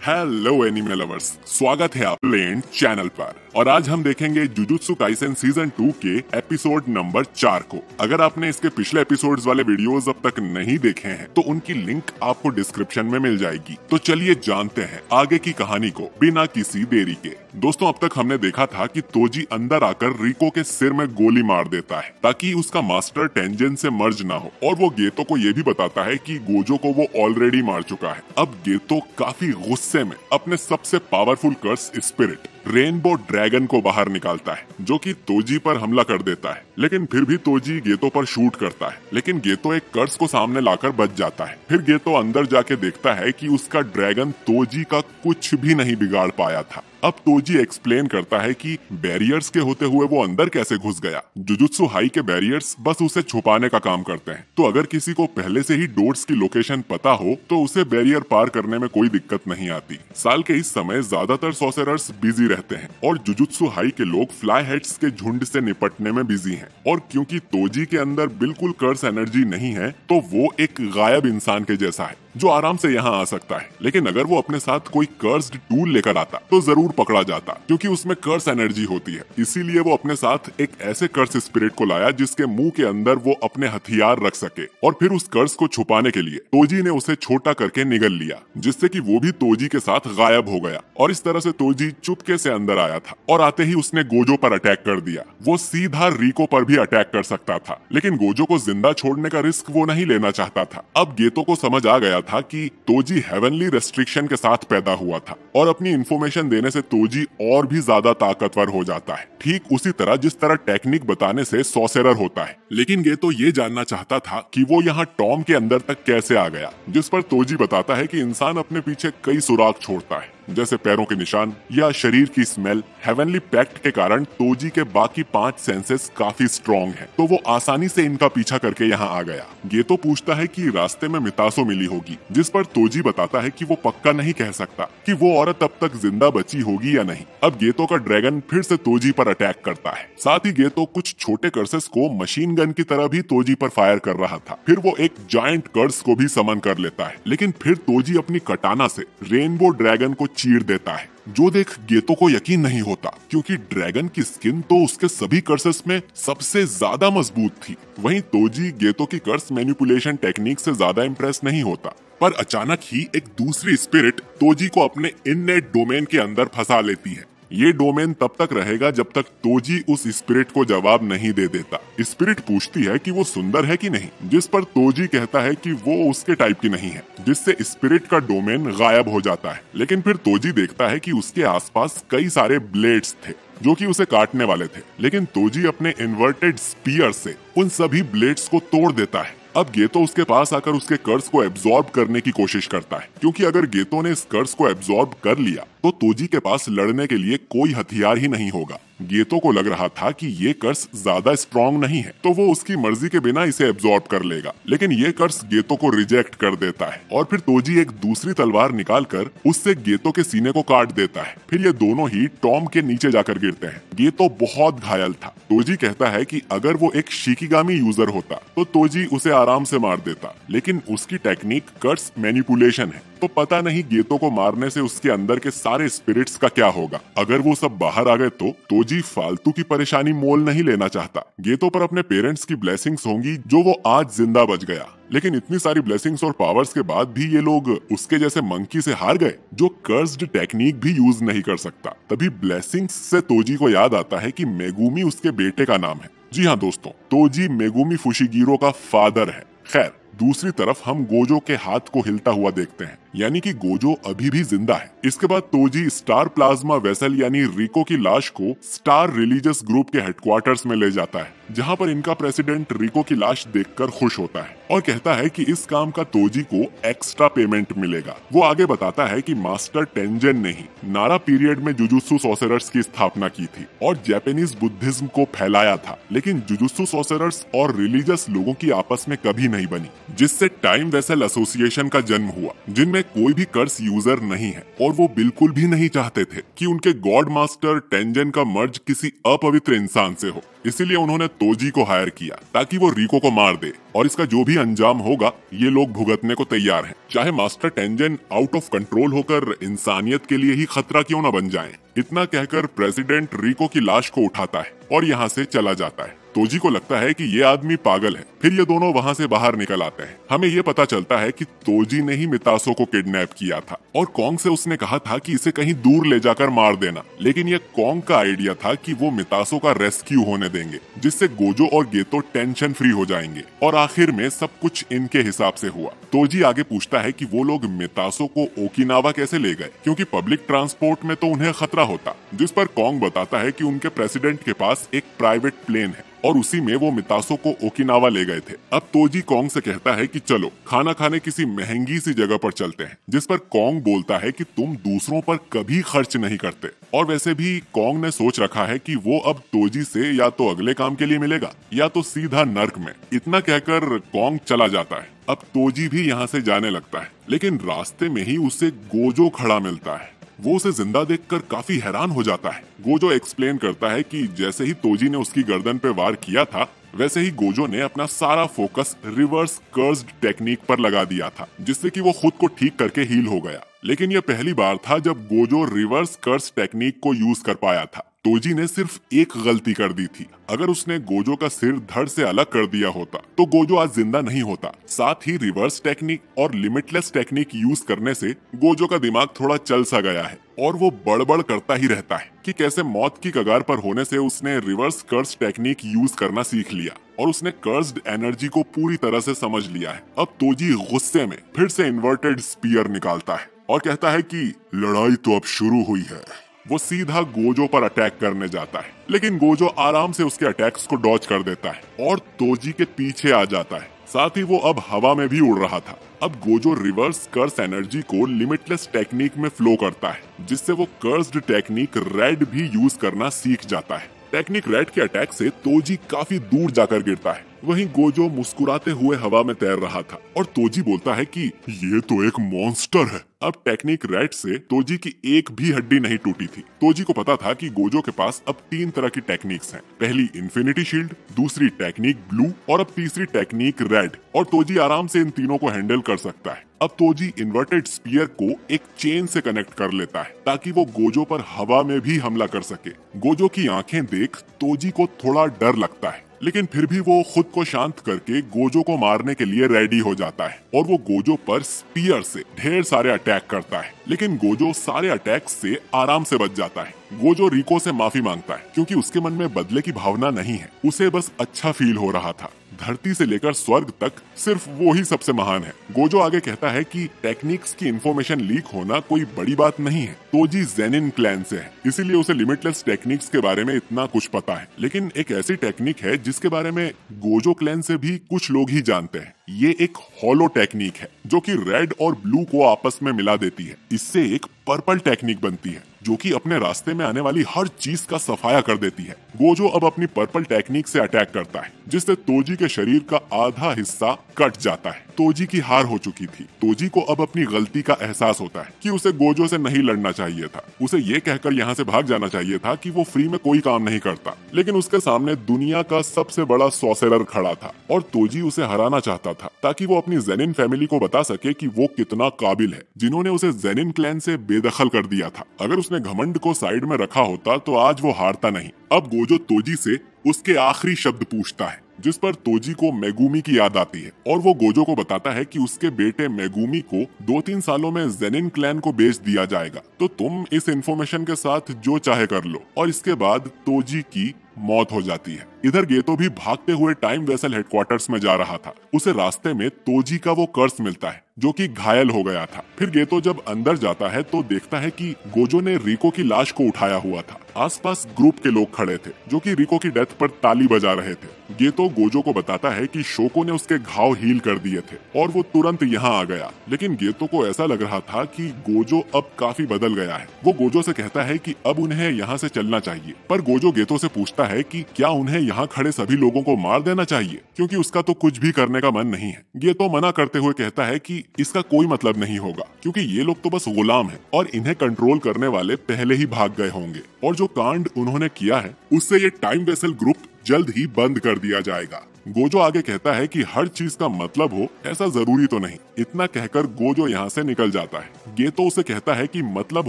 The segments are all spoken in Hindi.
हेलो एनिमे लवर्स, स्वागत है आप लेंड चैनल पर। और आज हम देखेंगे जुजुत्सु काइसेन सीजन 2 के एपिसोड नंबर 4 को। अगर आपने इसके पिछले एपिसोड्स वाले वीडियोस अब तक नहीं देखे हैं तो उनकी लिंक आपको डिस्क्रिप्शन में मिल जाएगी। तो चलिए जानते हैं आगे की कहानी को बिना किसी देरी के। दोस्तों, अब तक हमने देखा था कि तोजी अंदर आकर रिको के सिर में गोली मार देता है ताकि उसका मास्टर टेंजन से मर्ज ना हो, और वो गेतो को ये भी बताता है कि गोजो को वो ऑलरेडी मार चुका है। अब गेतो काफी गुस्से में अपने सबसे पावरफुल कर्स स्पिरिट रेनबो ड्रैगन को बाहर निकालता है, जो कि तोजी पर हमला कर देता है। लेकिन फिर भी तोजी गेतो पर शूट करता है, लेकिन गेतो एक कर्स को सामने लाकर बच जाता है। फिर गेतो अंदर जाके देखता है कि उसका ड्रैगन तोजी का कुछ भी नहीं बिगाड़ पाया था। अब तोजी एक्सप्लेन करता है कि बैरियर्स के होते हुए वो अंदर कैसे घुस गया। जुजुत्सु हाई के बैरियर्स बस उसे छुपाने का काम करते हैं, तो अगर किसी को पहले से ही डोट्स की लोकेशन पता हो तो उसे बैरियर पार करने में कोई दिक्कत नहीं आती। साल के इस समय ज्यादातर सॉर्सरर्स बिजी रहते हैं और जुजुत्सु हाई के लोग फ्लाई हेड्स के झुंड से निपटने में बिजी हैं। और क्योंकि तोजी के अंदर बिल्कुल कर्स एनर्जी नहीं है तो वो एक गायब इंसान के जैसा है जो आराम से यहाँ आ सकता है। लेकिन अगर वो अपने साथ कोई कर्स्ड टूल लेकर आता तो जरूर पकड़ा जाता, क्योंकि उसमें कर्स एनर्जी होती है। इसीलिए वो अपने साथ एक ऐसे कर्स स्पिरिट को लाया जिसके मुंह के अंदर वो अपने हथियार रख सके। और फिर उस कर्स को छुपाने के लिए तोजी ने उसे छोटा करके निगल लिया, जिससे कि वो भी तोजी के साथ गायब हो गया। और इस तरह से तोजी चुपके से अंदर आया था और आते ही उसने गोजो पर अटैक कर दिया। वो सीधा रिको पर भी अटैक कर सकता था, लेकिन गोजो को जिंदा छोड़ने का रिस्क वो नहीं लेना चाहता था। अब गेतो को समझ आ गया था कि तोजी हेवनली रेस्ट्रिक्शन के साथ पैदा हुआ था और अपनी इंफॉर्मेशन देने से तोजी और भी ज्यादा ताकतवर हो जाता है, ठीक उसी तरह जिस तरह टेक्निक बताने से सॉर्सरर होता है। लेकिन गेतो ये जानना चाहता था कि वो यहाँ टॉम के अंदर तक कैसे आ गया, जिस पर तोजी बताता है कि इंसान अपने पीछे कई सुराग छोड़ता है, जैसे पैरों के निशान या शरीर की स्मेल। हेवनली पैक्ट के कारण तोजी के बाकी 5 सेंसेस काफी स्ट्रॉन्ग हैं, तो वो आसानी से इनका पीछा करके यहाँ आ गया। गेतो पूछता है कि रास्ते में मितासो मिली होगी, जिस पर तोजी बताता है कि वो पक्का नहीं कह सकता कि वो औरत अब तक जिंदा बची होगी या नहीं। अब गेतो का ड्रैगन फिर से तोजी पर अटैक करता है। साथ ही गेतो कुछ छोटे कर्सेस को मशीन गन की तरह भी तोजी पर फायर कर रहा था। फिर वो एक जायंट कर्स को भी समन कर लेता है, लेकिन फिर तोजी अपनी कटाना से रेनबो ड्रैगन को चीर देता है, जो देख गेतो को यकीन नहीं होता, क्योंकि ड्रैगन की स्किन तो उसके सभी कर्सेस में सबसे ज्यादा मजबूत थी। वहीं तोजी गेतो की कर्स मैनिपुलेशन टेक्निक से ज्यादा इम्प्रेस नहीं होता। पर अचानक ही एक दूसरी स्पिरिट तोजी को अपने इननेट डोमेन के अंदर फंसा लेती है। ये डोमेन तब तक रहेगा जब तक तोजी उस स्पिरिट को जवाब नहीं दे देता। स्पिरिट पूछती है कि वो सुंदर है कि नहीं, जिस पर तोजी कहता है कि वो उसके टाइप की नहीं है, जिससे स्पिरिट का डोमेन गायब हो जाता है। लेकिन फिर तोजी देखता है कि उसके आसपास कई सारे ब्लेड्स थे जो कि उसे काटने वाले थे, लेकिन तोजी अपने इन्वर्टेड स्पीयर से उन सभी ब्लेड्स को तोड़ देता है। अब गेतो उसके पास आकर उसके कर्स को एब्जॉर्ब करने की कोशिश करता है, क्योंकि अगर गेतो ने इस कर्स को एब्जॉर्ब कर लिया तो तोजी के पास लड़ने के लिए कोई हथियार ही नहीं होगा। गेतो को लग रहा था कि ये कर्स ज्यादा स्ट्रॉन्ग नहीं है, तो वो उसकी मर्जी के बिना इसे एब्जॉर्ब कर लेगा। लेकिन ये कर्स गेतो को रिजेक्ट कर देता है और फिर तोजी एक दूसरी तलवार निकालकर उससे गेतो के सीने को काट देता है। फिर ये दोनों ही टॉम के नीचे जाकर गिरते हैं। गेतो बहुत घायल था। तोजी कहता है कि अगर वो एक शिकिगामी यूजर होता तो तोजी उसे आराम से मार देता, लेकिन उसकी टेक्निक कर्स मैनिपुलेशन है, तो पता नहीं गेतो को मारने से उसके अंदर के सारे स्पिरिट्स का क्या होगा। अगर वो सब बाहर आ गए तो तोजी फालतू की परेशानी मोल नहीं लेना चाहता। गेतो पर अपने पेरेंट्स की ब्लेसिंग्स होंगी जो वो आज जिंदा बच गया, लेकिन इतनी सारी ब्लेसिंग्स और पावर्स के बाद भी ये लोग उसके जैसे मंकी से हार गए जो कर्स्ड टेक्निक भी यूज नहीं कर सकता। तभी ब्लेसिंग्स से तोजी को याद आता है कि मेगुमी उसके बेटे का नाम है। जी हाँ दोस्तों, तोजी मेगुमी फुशिगिरो का फादर है। खैर, दूसरी तरफ हम गोजो के हाथ को हिलता हुआ देखते हैं, यानी कि गोजो अभी भी जिंदा है। इसके बाद तोजी स्टार प्लाज्मा वेसल यानी रिको की लाश को स्टार रिलीजियस ग्रुप के हेडक्वार्टर्स में ले जाता है, जहां पर इनका प्रेसिडेंट रिको की लाश देखकर खुश होता है और कहता है कि इस काम का तोजी को एक्स्ट्रा पेमेंट मिलेगा। वो आगे बताता है कि मास्टर टेंजन ने ही नारा पीरियड में जुजुत्सु सॉर्सरर्स की स्थापना की थी और जापानीज बुद्धिज्म को फैलाया था, लेकिन जुजुत्सु सॉर्सरर्स और रिलीजियस लोगों की आपस में कभी नहीं बनी, जिससे टाइम वेसल एसोसिएशन का जन्म हुआ, जिनमें कोई भी कर्स यूजर नहीं है और वो बिल्कुल भी नहीं चाहते थे कि उनके गॉड मास्टर टेंजन का मर्ज किसी अपवित्र इंसान से हो। इसीलिए उन्होंने तोजी को हायर किया ताकि वो रिको को मार दे और इसका जो भी अंजाम होगा ये लोग भुगतने को तैयार हैं, चाहे master tangent out of control होकर इंसानियत के लिए ही खतरा क्यों न बन जाएं। इतना कहकर प्रेसिडेंट रिको की लाश को उठाता है और यहाँ से चला जाता है। तोजी को लगता है कि ये आदमी पागल है। फिर ये दोनों वहाँ से बाहर निकल आते हैं। हमें ये पता चलता है कि तोजी ने ही मितासो को किडनैप किया था और कॉन्ग से उसने कहा था कि इसे कहीं दूर ले जाकर मार देना, लेकिन ये कॉन्ग का आइडिया था कि वो मितासो का रेस्क्यू होने देंगे, जिससे गोजो और गेतो टेंशन फ्री हो जाएंगे और आखिर में सब कुछ इनके हिसाब से हुआ। तोजी आगे पूछता है कि वो लोग मितासो को ओकिनावा कैसे ले गए, क्योंकि पब्लिक ट्रांसपोर्ट में तो उन्हें खतरा होता, जिस पर कॉन्ग बताता है कि उनके प्रेसिडेंट के पास एक प्राइवेट प्लेन है और उसी में वो मितासो को ओकिनावा ले गए थे। अब तोजी कॉन्ग से कहता है कि चलो खाना खाने किसी महंगी सी जगह पर चलते हैं, जिस पर कॉन्ग बोलता है कि तुम दूसरों पर कभी खर्च नहीं करते। और वैसे भी कॉन्ग ने सोच रखा है कि वो अब तोजी से या तो अगले काम के लिए मिलेगा या तो सीधा नर्क में। इतना कहकर कॉन्ग चला जाता है। अब तोजी भी यहाँ से जाने लगता है, लेकिन रास्ते में ही उसे गोजो खड़ा मिलता है। वो उसे जिंदा देखकर काफी हैरान हो जाता है। गोजो एक्सप्लेन करता है कि जैसे ही तोजी ने उसकी गर्दन पे वार किया था, वैसे ही गोजो ने अपना सारा फोकस रिवर्स कर्स्ड टेक्निक पर लगा दिया था, जिससे कि वो खुद को ठीक करके हील हो गया। लेकिन यह पहली बार था जब गोजो रिवर्स कर्स टेक्निक को यूज कर पाया था। तोजी ने सिर्फ एक गलती कर दी थी। अगर उसने गोजो का सिर धड़ से अलग कर दिया होता तो गोजो आज जिंदा नहीं होता। साथ ही रिवर्स टेक्निक और लिमिटलेस टेक्निक यूज करने से गोजो का दिमाग थोड़ा चल सा गया है और वो बड़बड़ करता ही रहता है कि कैसे मौत की कगार पर होने से उसने रिवर्स कर्स टेक्निक यूज करना सीख लिया और उसने कर्स्ड एनर्जी को पूरी तरह से समझ लिया है। अब तोजी गुस्से में फिर से इन्वर्टेड स्पीयर निकालता है और कहता है कि लड़ाई तो अब शुरू हुई है। वो सीधा गोजो पर अटैक करने जाता है, लेकिन गोजो आराम से उसके अटैक्स को डॉज कर देता है और तोजी के पीछे आ जाता है। साथ ही वो अब हवा में भी उड़ रहा था। अब गोजो रिवर्स कर्स एनर्जी को लिमिटलेस टेक्निक में फ्लो करता है, जिससे वो कर्स्ड टेक्निक रेड भी यूज करना सीख जाता है। टेक्निक रेड के अटैक से तोजी काफी दूर जाकर गिरता है। वहीं गोजो मुस्कुराते हुए हवा में तैर रहा था और तोजी बोलता है कि ये तो एक मॉन्स्टर है। अब टेक्निक रेड से तोजी की एक भी हड्डी नहीं टूटी थी। तोजी को पता था कि गोजो के पास अब 3 तरह की टेक्निक्स हैं। पहली इन्फिनिटी शील्ड, दूसरी टेक्निक ब्लू और अब तीसरी टेक्निक रेड, और तोजी आराम से इन तीनों को हैंडल कर सकता है। अब तोजी इन्वर्टेड स्पीयर को एक चेन से कनेक्ट कर लेता है ताकि वो गोजो पर हवा में भी हमला कर सके। गोजो की आंखें देख तोजी को थोड़ा डर लगता है, लेकिन फिर भी वो खुद को शांत करके गोजो को मारने के लिए रेडी हो जाता है और वो गोजो पर स्पीयर से ढेर सारे अटैक करता है, लेकिन गोजो सारे अटैक से आराम से बच जाता है। गोजो रिको से माफी मांगता है क्योंकि उसके मन में बदले की भावना नहीं है, उसे बस अच्छा फील हो रहा था। धरती से लेकर स्वर्ग तक सिर्फ वो ही सबसे महान है। गोजो आगे कहता है कि टेक्निक्स की इंफॉर्मेशन लीक होना कोई बड़ी बात नहीं है। तोजी जेनिन क्लैन से है, इसीलिए उसे लिमिटलेस टेक्निक्स के बारे में इतना कुछ पता है। लेकिन एक ऐसी टेक्निक है जिसके बारे में गोजो क्लैन से भी कुछ लोग ही जानते हैं। ये एक हॉलो टेक्निक है जो कि रेड और ब्लू को आपस में मिला देती है। इससे एक पर्पल टेक्निक बनती है जो कि अपने रास्ते में आने वाली हर चीज का सफाया कर देती है। गोजो अब अपनी पर्पल टेक्निक से अटैक करता है, जिससे तोजी के शरीर का आधा हिस्सा कट जाता है। तोजी की हार हो चुकी थी। तोजी को अब अपनी गलती का एहसास होता है कि उसे गोजो से नहीं लड़ना चाहिए था। उसे ये कहकर यहाँ से भाग जाना चाहिए था कि वो फ्री में कोई काम नहीं करता, लेकिन उसके सामने दुनिया का सबसे बड़ा सॉर्सरर खड़ा था और तोजी उसे हराना चाहता था ताकि वो अपनी जेनिन फैमिली को बता सके कि वो कितना काबिल है, जिन्होंने उसे जेनिन क्लैन से बेदखल कर दिया था। अगर उसने घमंड को साइड में रखा होता तो आज वो हारता नहीं। अब गोजो तोजी से उसके आखिरी शब्द पूछता है, जिस पर तोजी को मेगुमी की याद आती है और वो गोजो को बताता है कि उसके बेटे मेगुमी को 2-3 सालों में जेनिन क्लैन को बेच दिया जाएगा, तो तुम इस इन्फॉर्मेशन के साथ जो चाहे कर लो। और इसके बाद तोजी की मौत हो जाती है। इधर गेतो भी भागते हुए टाइम वेसल हेडक्वार्टर्स में जा रहा था। उसे रास्ते में तोजी का वो कर्स मिलता है जो कि घायल हो गया था। फिर गेतो जब अंदर जाता है तो देखता है कि गोजो ने रिको की लाश को उठाया हुआ था आसपास ग्रुप के लोग खड़े थे जो कि रिको की डेथ पर ताली बजा रहे थे। गेतो गोजो को बताता है कि शोको ने उसके घाव हील कर दिए थे और वो तुरंत यहाँ आ गया। लेकिन गेतो को ऐसा लग रहा था कि गोजो अब काफी बदल गया है। वो गोजो से कहता है कि अब उन्हें यहाँ से चलना चाहिए, पर गोजो गेतो से पूछता है कि क्या उन्हें यहाँ खड़े सभी लोगों को मार देना चाहिए, क्योंकि उसका तो कुछ भी करने का मन नहीं है। गेतो मना करते हुए कहता है कि इसका कोई मतलब नहीं होगा, क्योंकि ये लोग तो बस गुलाम हैं और इन्हें कंट्रोल करने वाले पहले ही भाग गए होंगे, और जो कांड उन्होंने किया है उससे ये टाइम वेसल ग्रुप जल्द ही बंद कर दिया जाएगा। गोजो आगे कहता है कि हर चीज का मतलब हो ऐसा जरूरी तो नहीं। इतना कहकर गोजो यहाँ से निकल जाता है। गेतो उसे कहता है कि मतलब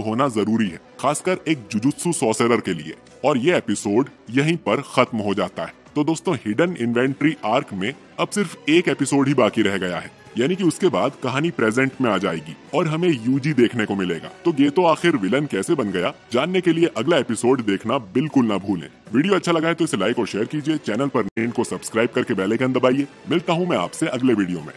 होना जरूरी है, खासकर एक जुजुत्सु सॉर्सरर के लिए। और ये एपिसोड यहीं पर खत्म हो जाता है। तो दोस्तों, हिडन इन्वेंट्री आर्क में अब सिर्फ एक एपिसोड ही बाकी रह गया है, यानी कि उसके बाद कहानी प्रेजेंट में आ जाएगी और हमें यूजी देखने को मिलेगा। तो गेतो आखिर विलन कैसे बन गया, जानने के लिए अगला एपिसोड देखना बिल्कुल ना भूलें। वीडियो अच्छा लगा है तो इसे लाइक और शेयर कीजिए। चैनल पर नए को सब्सक्राइब करके बेल आइकन दबाइए। मिलता हूँ मैं आपसे अगले वीडियो में।